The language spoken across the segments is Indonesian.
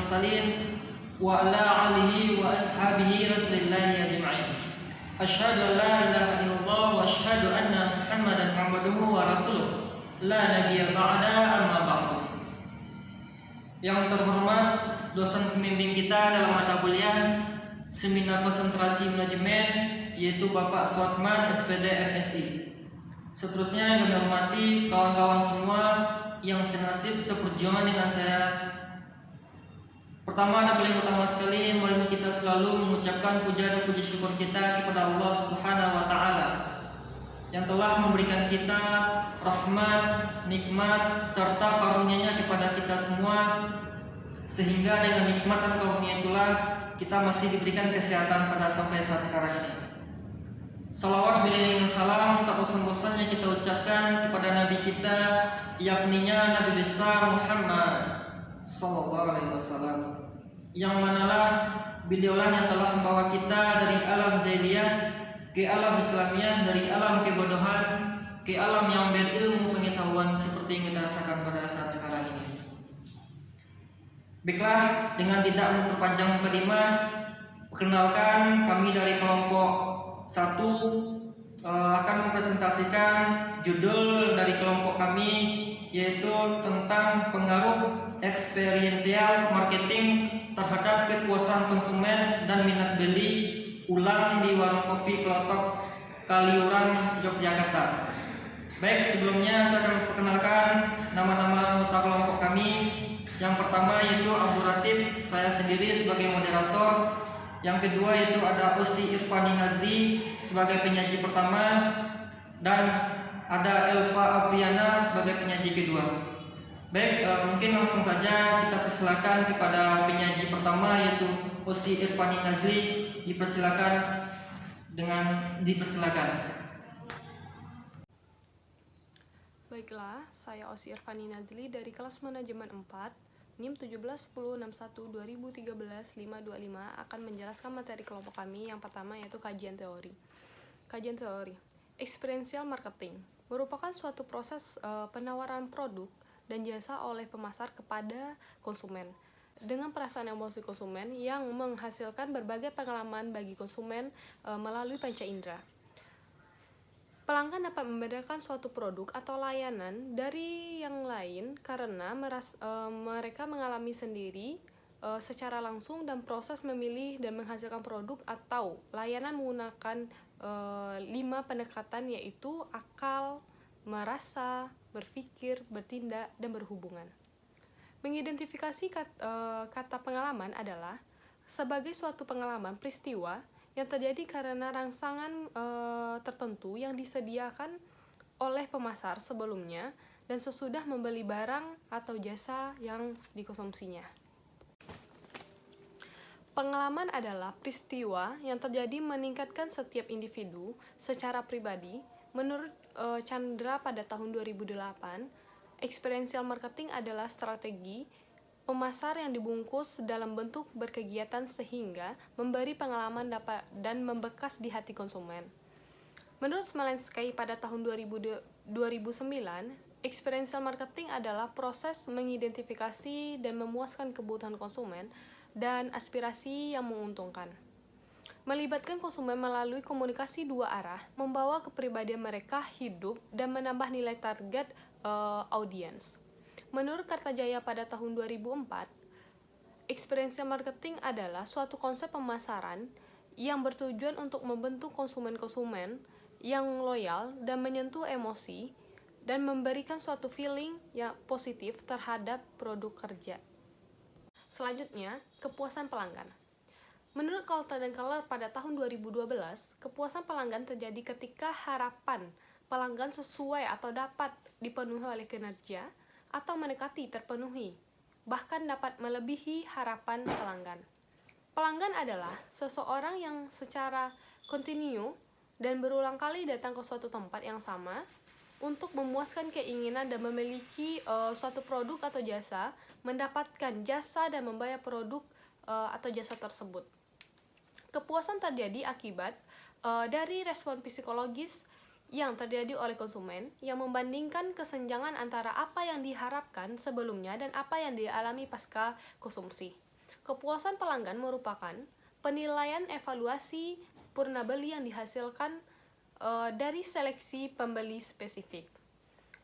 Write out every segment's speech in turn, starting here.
mursalin wa ala alihi wa ashabihi rasulillahi ajma'in. Asyhadu an la ilaha illallah wa asyhadu anna Muhammadan abduhu wa rasuluh. La nabiyya ba'da, amma ba'du. Yang terhormat dosen pembimbing kita dalam mata kuliah Seminar Konsentrasi Manajemen, yaitu Bapak Suatman SPD MSI. Seterusnya yang kami hormati kawan-kawan semua yang senasib seperjuangan dengan saya. Pertama dan paling utama sekali, mari kita selalu mengucapkan puja dan puji syukur kita kepada Allah Subhanahu wa taala yang telah memberikan kita rahmat, nikmat serta karunia-Nya kepada kita semua, sehingga dengan nikmat dan karunia itulah kita masih diberikan kesehatan pada sampai saat sekarang ini. Salawat bilingan salam tak bosan-bosannya kita ucapkan kepada Nabi kita, yakninya Nabi besar Muhammad Sallallahu Alaihi Wasallam, yang manalah beliaulah yang telah membawa kita dari alam jahiliyah ke alam Islamiyah, dari alam kebodohan ke alam yang berilmu pengetahuan seperti yang kita rasakan pada saat sekarang ini. Baiklah, dengan tidak memperpanjang mukadimah, perkenalkan kami dari kelompok 1 akan mempresentasikan judul dari kelompok kami, yaitu tentang pengaruh experiential marketing terhadap kepuasan konsumen dan minat beli ulang di warung kopi Klotok Kaliurang, Yogyakarta. Baik, sebelumnya saya akan perkenalkan nama-nama anggota kelompok kami. Yang pertama yaitu Abdul Ratib, saya sendiri sebagai moderator. Yang kedua yaitu ada Osi Irfani Nazri sebagai penyaji pertama, dan ada Elva Afriana sebagai penyaji kedua. Baik, mungkin langsung saja kita persilakan kepada penyaji pertama yaitu Osi Irfani Nazri. Dipersilakan. Baiklah, saya Osi Irfani Nazli dari kelas manajemen 4 NIM 1710612013-525 akan menjelaskan materi kelompok kami yang pertama, yaitu kajian teori. Kajian teori experiential marketing merupakan suatu proses penawaran produk dan jasa oleh pemasar kepada konsumen dengan perasaan emosi konsumen yang menghasilkan berbagai pengalaman bagi konsumen melalui panca indera. Pelanggan dapat membedakan suatu produk atau layanan dari yang lain karena mereka mengalami sendiri secara langsung dan proses memilih dan menghasilkan produk atau layanan menggunakan 5 pendekatan, yaitu akal, merasa, berpikir, bertindak, dan berhubungan. Mengidentifikasi kata pengalaman adalah sebagai suatu pengalaman peristiwa yang terjadi karena rangsangan tertentu yang disediakan oleh pemasar sebelumnya dan sesudah membeli barang atau jasa yang dikonsumsinya. Pengalaman adalah peristiwa yang terjadi meningkatkan setiap individu secara pribadi. Menurut Chandra pada tahun 2008, experiential marketing adalah strategi pemasar yang dibungkus dalam bentuk berkegiatan sehingga memberi pengalaman dan membekas di hati konsumen. Menurut Smolensky pada tahun 2009, experiential marketing adalah proses mengidentifikasi dan memuaskan kebutuhan konsumen dan aspirasi yang menguntungkan. Melibatkan konsumen melalui komunikasi dua arah, membawa kepribadian mereka hidup dan menambah nilai target audience. Menurut Kartajaya pada tahun 2004, experiential marketing adalah suatu konsep pemasaran yang bertujuan untuk membentuk konsumen-konsumen yang loyal dan menyentuh emosi dan memberikan suatu feeling yang positif terhadap produk kerja. Selanjutnya, kepuasan pelanggan. Menurut Coulter dan Keller pada tahun 2012, kepuasan pelanggan terjadi ketika harapan pelanggan sesuai atau dapat dipenuhi oleh kinerja atau mendekati terpenuhi, bahkan dapat melebihi harapan pelanggan. Pelanggan adalah seseorang yang secara kontinu dan berulang kali datang ke suatu tempat yang sama untuk memuaskan keinginan dan memiliki suatu produk atau jasa, mendapatkan jasa dan membayar produk atau jasa tersebut. Kepuasan terjadi akibat dari respon psikologis yang terjadi oleh konsumen yang membandingkan kesenjangan antara apa yang diharapkan sebelumnya dan apa yang dialami pasca konsumsi. Kepuasan pelanggan merupakan penilaian evaluasi purna beli yang dihasilkan dari seleksi pembeli spesifik.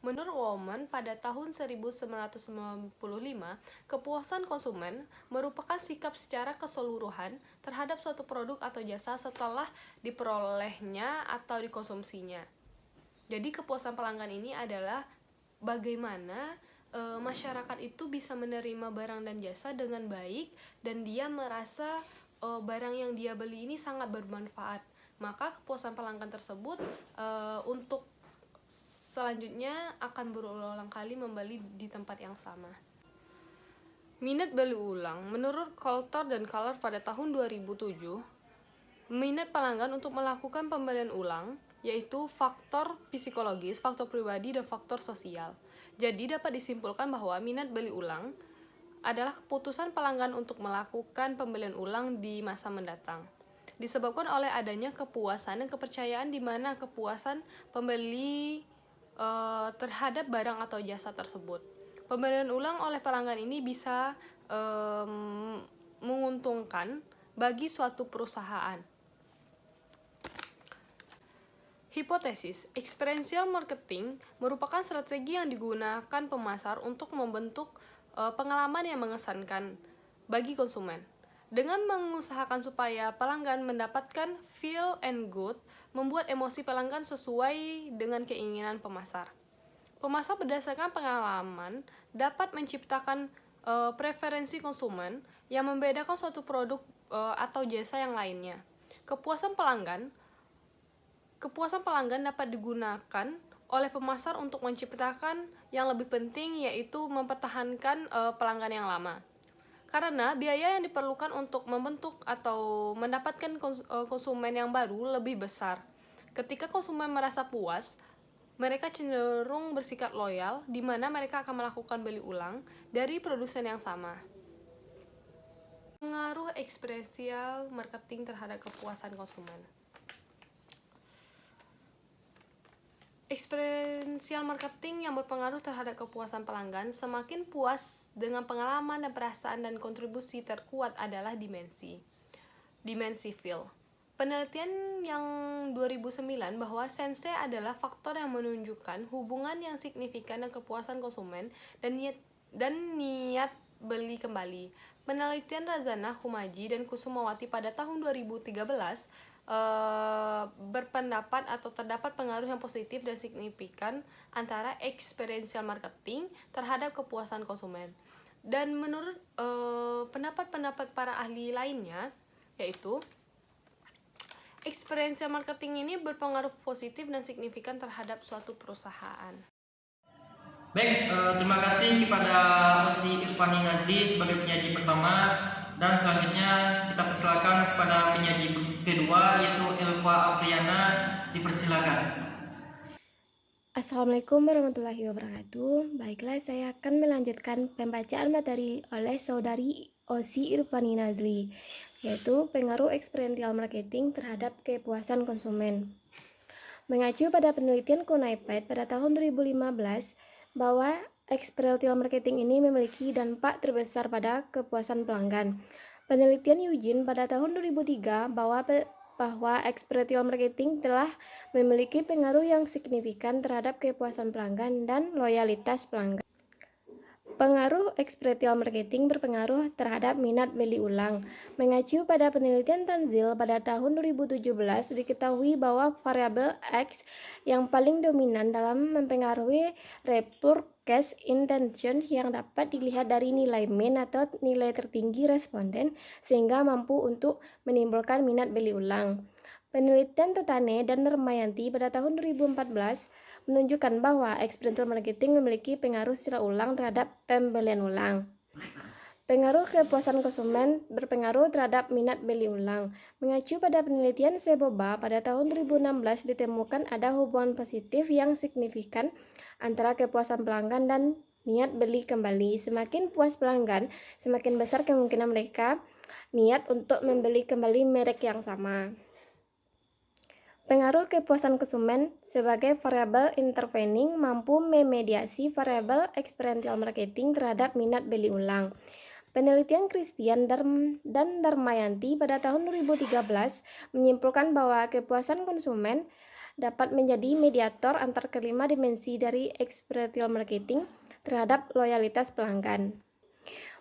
Menurut Woman, pada tahun 1995, kepuasan konsumen merupakan sikap secara keseluruhan terhadap suatu produk atau jasa setelah diperolehnya atau dikonsumsinya. Jadi kepuasan pelanggan ini adalah bagaimana masyarakat itu bisa menerima barang dan jasa dengan baik dan dia merasa barang yang dia beli ini sangat bermanfaat. Maka kepuasan pelanggan tersebut untuk selanjutnya akan berulang kali membeli di tempat yang sama. Minat beli ulang. Menurut Coulter dan Color pada tahun 2007, minat pelanggan untuk melakukan pembelian ulang yaitu faktor psikologis, faktor pribadi, dan faktor sosial. Jadi dapat disimpulkan bahwa minat beli ulang adalah keputusan pelanggan untuk melakukan pembelian ulang di masa mendatang. Disebabkan oleh adanya kepuasan dan kepercayaan di mana kepuasan pembeli terhadap barang atau jasa tersebut. Pembelian ulang oleh pelanggan ini bisa menguntungkan bagi suatu perusahaan. Hipotesis, experiential marketing merupakan strategi yang digunakan pemasar untuk membentuk pengalaman yang mengesankan bagi konsumen. Dengan mengusahakan supaya pelanggan mendapatkan feel and good, membuat emosi pelanggan sesuai dengan keinginan pemasar. Pemasar berdasarkan pengalaman dapat menciptakan preferensi konsumen yang membedakan suatu produk atau jasa yang lainnya. Kepuasan pelanggan dapat digunakan oleh pemasar untuk menciptakan yang lebih penting, yaitu mempertahankan pelanggan yang lama. Karena biaya yang diperlukan untuk membentuk atau mendapatkan konsumen yang baru lebih besar. Ketika konsumen merasa puas, mereka cenderung bersikap loyal, di mana mereka akan melakukan beli ulang dari produsen yang sama. Pengaruh experiential marketing terhadap kepuasan konsumen. Experiential marketing yang berpengaruh terhadap kepuasan pelanggan. Semakin puas dengan pengalaman dan perasaan dan kontribusi terkuat adalah dimensi feel. Penelitian yang 2009 bahwa sense adalah faktor yang menunjukkan hubungan yang signifikan dengan kepuasan konsumen dan niat beli kembali. Penelitian Razana, Humaji, dan Kusumawati pada tahun 2013 berpendapat atau terdapat pengaruh yang positif dan signifikan antara experiential marketing terhadap kepuasan konsumen. Dan menurut pendapat para ahli lainnya, yaitu experiential marketing ini berpengaruh positif dan signifikan terhadap suatu perusahaan. Baik, terima kasih kepada Osi Irfani Nazli sebagai penyaji pertama, dan selanjutnya kita persilakan kepada penyaji kedua yaitu Elva Afriana, dipersilakan. Assalamualaikum warahmatullahi wabarakatuh. Baiklah, saya akan melanjutkan pembacaan materi oleh saudari Osi Irfani Nazli, yaitu pengaruh experiential marketing terhadap kepuasan konsumen. Mengacu pada penelitian Konaipet pada tahun 2015 bahwa experiential marketing ini memiliki dampak terbesar pada kepuasan pelanggan. Penelitian Eugene pada tahun 2003 bahwa experiential marketing telah memiliki pengaruh yang signifikan terhadap kepuasan pelanggan dan loyalitas pelanggan. Pengaruh experiential marketing berpengaruh terhadap minat beli ulang. Mengacu pada penelitian Tanzil pada tahun 2017, diketahui bahwa variabel X yang paling dominan dalam mempengaruhi repurchase intention yang dapat dilihat dari nilai mean atau nilai tertinggi responden sehingga mampu untuk menimbulkan minat beli ulang. Penelitian Totane dan Nermayanti pada tahun 2014 menunjukkan bahwa experiential marketing memiliki pengaruh secara ulang terhadap pembelian ulang. Pengaruh kepuasan konsumen berpengaruh terhadap minat beli ulang. Mengacu pada penelitian Seboba pada tahun 2016 ditemukan ada hubungan positif yang signifikan antara kepuasan pelanggan dan niat beli kembali. Semakin puas pelanggan, semakin besar kemungkinan mereka niat untuk membeli kembali merek yang sama. Pengaruh kepuasan konsumen sebagai variabel intervening mampu memediasi variabel experiential marketing terhadap minat beli ulang. Penelitian Christian dan Darmayanti pada tahun 2013 menyimpulkan bahwa kepuasan konsumen dapat menjadi mediator antar kelima dimensi dari experiential marketing terhadap loyalitas pelanggan.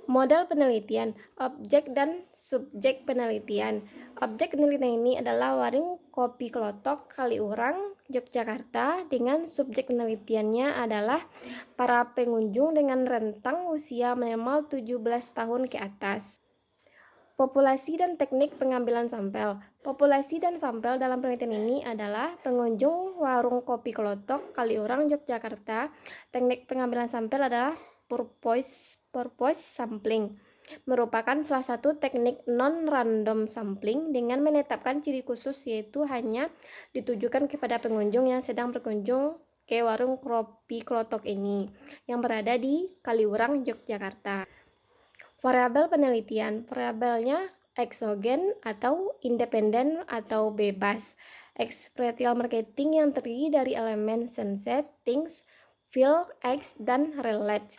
Model penelitian, objek dan subjek penelitian. Objek penelitian ini adalah Warung Kopi Klotok, Kaliurang, Yogyakarta, dengan subjek penelitiannya adalah para pengunjung dengan rentang usia minimal 17 tahun ke atas. Populasi dan teknik pengambilan sampel. Populasi dan sampel dalam penelitian ini adalah pengunjung Warung Kopi Klotok, Kaliurang, Yogyakarta. Teknik pengambilan sampel adalah purpose sampling, merupakan salah satu teknik non-random sampling dengan menetapkan ciri khusus, yaitu hanya ditujukan kepada pengunjung yang sedang berkunjung ke Warung Kopi Klotok ini yang berada di Kaliurang, Yogyakarta. Variabel penelitian, variabelnya eksogen atau independen atau bebas. Experiential marketing yang terdiri dari elemen sense, things, feel, X, dan relate.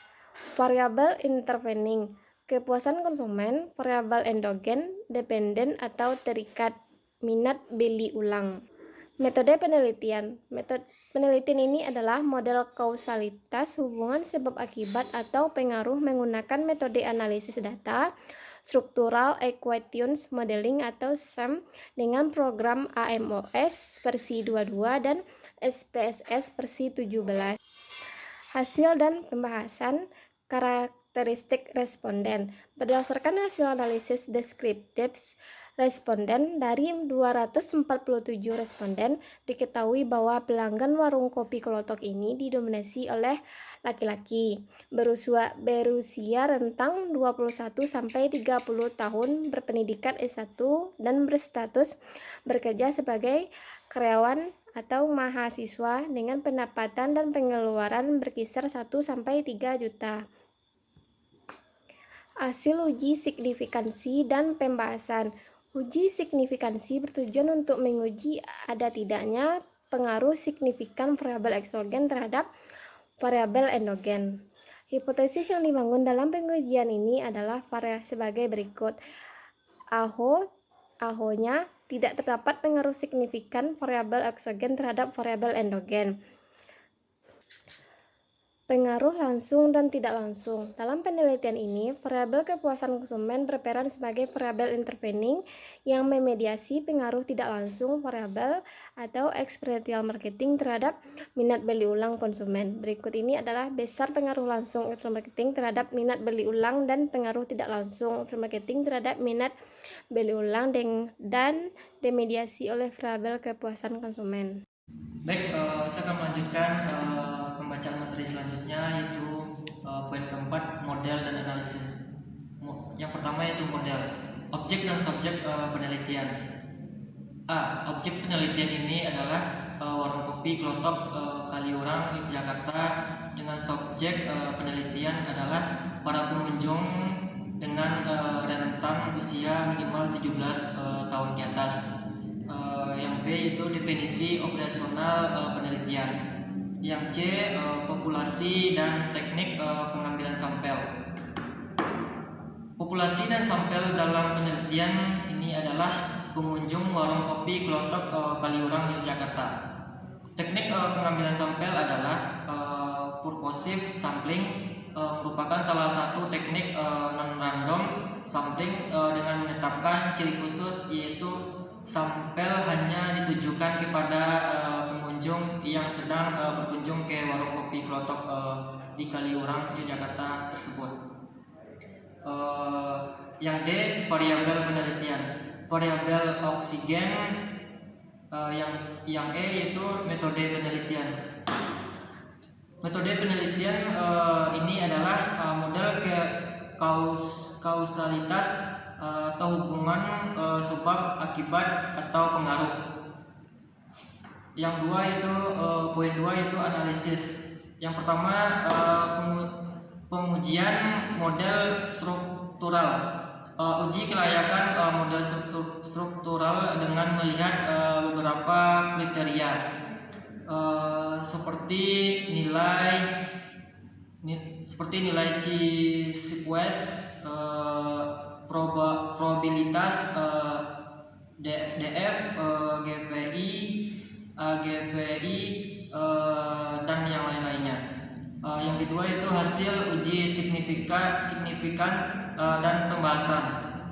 Variabel intervening, kepuasan konsumen, variabel endogen, dependen atau terikat, minat beli ulang. Metode penelitian. Metode penelitian ini adalah model kausalitas hubungan sebab akibat atau pengaruh menggunakan metode analisis data, structural equations modeling atau SEM dengan program AMOS versi 22 dan SPSS versi 17. Hasil dan pembahasan karakteristik responden. Berdasarkan hasil analisis deskriptif responden dari 247 responden, diketahui bahwa pelanggan Warung Kopi Klotok ini didominasi oleh laki-laki berusia rentang 21 sampai 30 tahun, berpendidikan S1 dan berstatus bekerja sebagai karyawan atau mahasiswa dengan pendapatan dan pengeluaran berkisar 1 sampai 3 juta. Hasil uji signifikansi dan pembahasan. Uji signifikansi bertujuan untuk menguji ada tidaknya pengaruh signifikan variabel eksogen terhadap variabel endogen. Hipotesis yang dibangun dalam pengujian ini adalah sebagai berikut. AHO-nya tidak terdapat pengaruh signifikan variabel eksogen terhadap variabel endogen. Pengaruh langsung dan tidak langsung. Dalam penelitian ini, variabel kepuasan konsumen berperan sebagai variabel intervening yang memediasi pengaruh tidak langsung variabel atau experiential marketing terhadap minat beli ulang konsumen. Berikut ini adalah besar pengaruh langsung experiential marketing terhadap minat beli ulang dan pengaruh tidak langsung experiential marketing terhadap minat beli ulang dan dimediasi oleh variabel kepuasan konsumen. Baik, saya akan melanjutkan pembacaan materi selanjutnya, yaitu poin keempat, model dan analisis. Yang pertama yaitu model, objek dan subjek penelitian. Objek penelitian ini adalah Warung Kopi Klotok, Kaliurang, Yogyakarta, dengan subjek penelitian adalah para pengunjung dengan rentang usia minimal 17 tahun ke atas. Yang B itu definisi operasional penelitian. Yang C populasi dan teknik pengambilan sampel. Populasi dan sampel dalam penelitian ini adalah pengunjung Warung Kopi Klotok, Kaliurang, Yogyakarta. Teknik pengambilan sampel adalah purposive sampling, merupakan salah satu teknik non-random sampling dengan menetapkan ciri khusus, yaitu sampel hanya ditujukan kepada pengunjung yang sedang berkunjung ke Warung Kopi Klotok di Kaliurang, Yogyakarta tersebut. Yang D, variabel penelitian. Variabel oksigen. Yang E yaitu metode penelitian. Metode penelitian ini adalah model kausalitas atau hubungan sebab akibat atau pengaruh. Yang dua itu poin 2 yaitu analisis. Yang pertama pengujian model struktural. Uji kelayakan model struktural dengan melihat beberapa kriteria seperti nilai Chi-square, probabilitas DF, GVI, GVI, dan yang lain-lainnya. Yang kedua itu hasil uji signifikan dan pembahasan.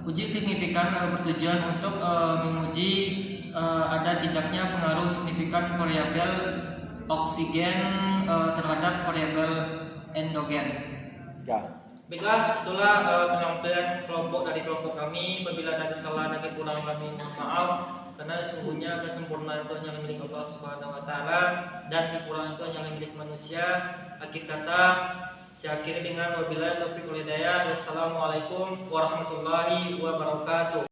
Uji signifikan bertujuan untuk menguji ada tidaknya pengaruh signifikan variabel oksigen terhadap variabel endogen. Baiklah, itulah penyampaian kelompok dari kelompok kami. Apabila ada kesalahan dan kekurangan kami mohon maaf, karena sesungguhnya kesempurnaan itu hanya milik Allah Subhanahu wa taala dan kekurangan itu hanya milik manusia. Akhir kata saya akhiri dengan wabillahi taufiq wal hidayah. Wassalamualaikum warahmatullahi wabarakatuh.